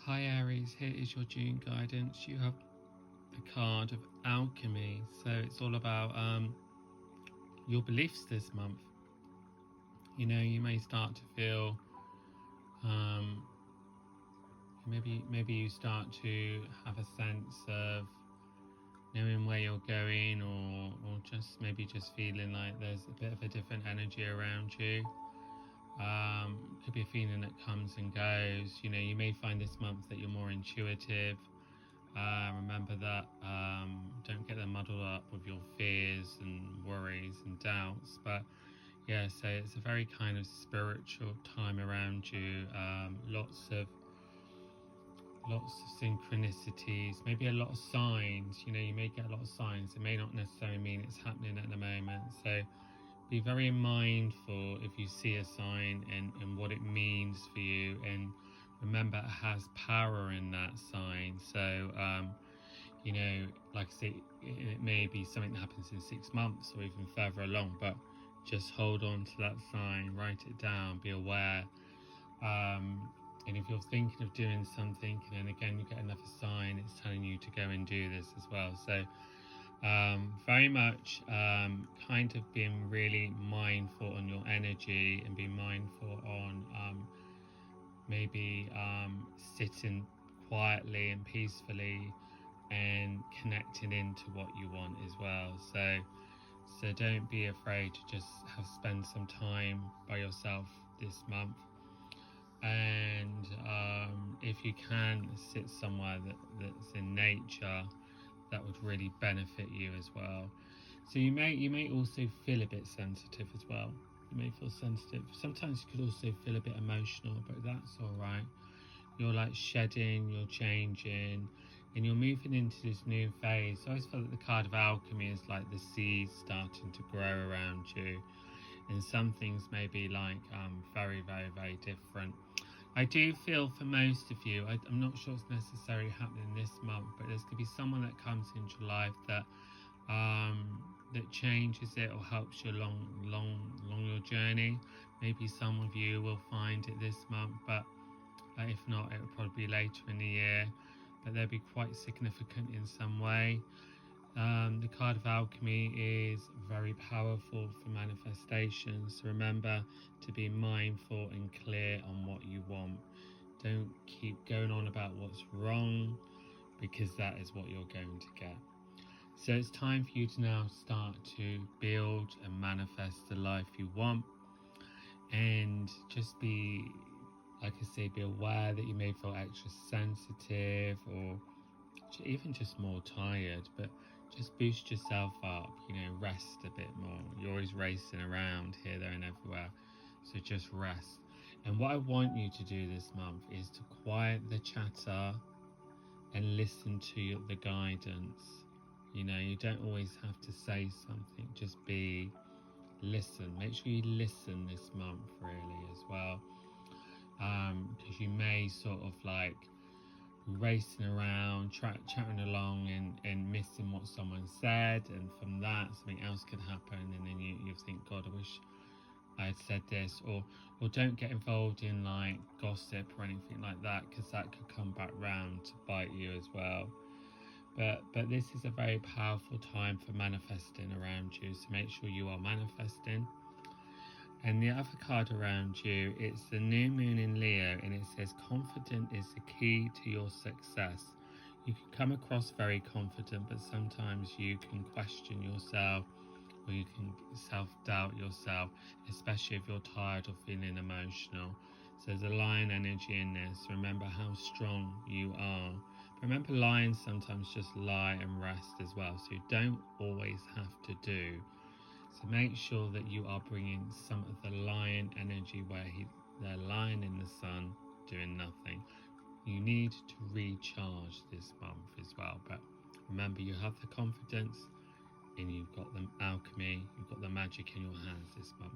Hi Aries, here is your June guidance. You have the card of alchemy, so it's all about your beliefs this month. You know, you may start to feel maybe you start to have a sense of knowing where you're going, or just feeling like there's a bit of a different energy around you. Could be a feeling that comes and goes. You know, you may find this month that you're more intuitive. Remember that don't get them muddled up with your fears and worries and doubts. But yeah, so it's a very kind of spiritual time around you. Lots of synchronicities, maybe a lot of signs. You know, you may get a lot of signs. It may not necessarily mean it's happening at the moment. So be very mindful if you see a sign and what it means for you, and remember it has power in that sign. So you know, like I say, it may be something that happens in 6 months or even further along, but just hold on to that sign, write it down, be aware. And if you're thinking of doing something and then again you get another sign, it's telling you to go and do this as well. So very much kind of being really mindful on your energy, and be mindful on maybe sitting quietly and peacefully and connecting into what you want as well. So don't be afraid to just spend some time by yourself this month, and if you can sit somewhere that's in nature, that would really benefit you as well. So you may also feel a bit sensitive as well. You may feel sensitive. Sometimes you could also feel a bit emotional, but that's all right. You're like shedding, you're changing, and you're moving into this new phase. So I always feel that the card of alchemy is like the seeds starting to grow around you, and some things may be like very, very, very different. I do feel for most of you, I'm not sure it's necessarily happening this month, but there's going to be someone that comes into your life that that changes it or helps you along your journey. Maybe some of you will find it this month, but if not, it will probably be later in the year. But they'll be quite significant in some way. The card of alchemy is very powerful for manifestation, so remember to be mindful and clear on what you want. Don't keep going on about what's wrong, because that is what you're going to get. So it's time for you to now start to build and manifest the life you want, and just be, like I say, be aware that you may feel extra sensitive or even just more tired, but just boost yourself up, you know, rest a bit more. You're always racing around here, there and everywhere, so just rest. And what I want you to do this month is to quiet the chatter and listen to the guidance. You know, you don't always have to say something, just listen. Make sure you listen this month really as well, because you may sort of like racing around, chatting along and missing what someone said, and from that something else could happen, and then you think, God, I wish I had said this. Or don't get involved in like gossip or anything like that, because that could come back round to bite you as well. But this is a very powerful time for manifesting around you, so make sure you are manifesting. And the other card around you, it's the new moon in Leo, and it says confident is the key to your success. You can come across very confident, but sometimes you can question yourself, or you can self-doubt yourself, especially if you're tired or feeling emotional. So there's a lion energy in this. Remember how strong you are. But remember, lions sometimes just lie and rest as well, so you don't always have to do. So make sure that you are bringing some of the lion energy where they're lying in the sun doing nothing. You need to recharge this month as well. But remember, you have the confidence and you've got the alchemy, you've got the magic in your hands this month.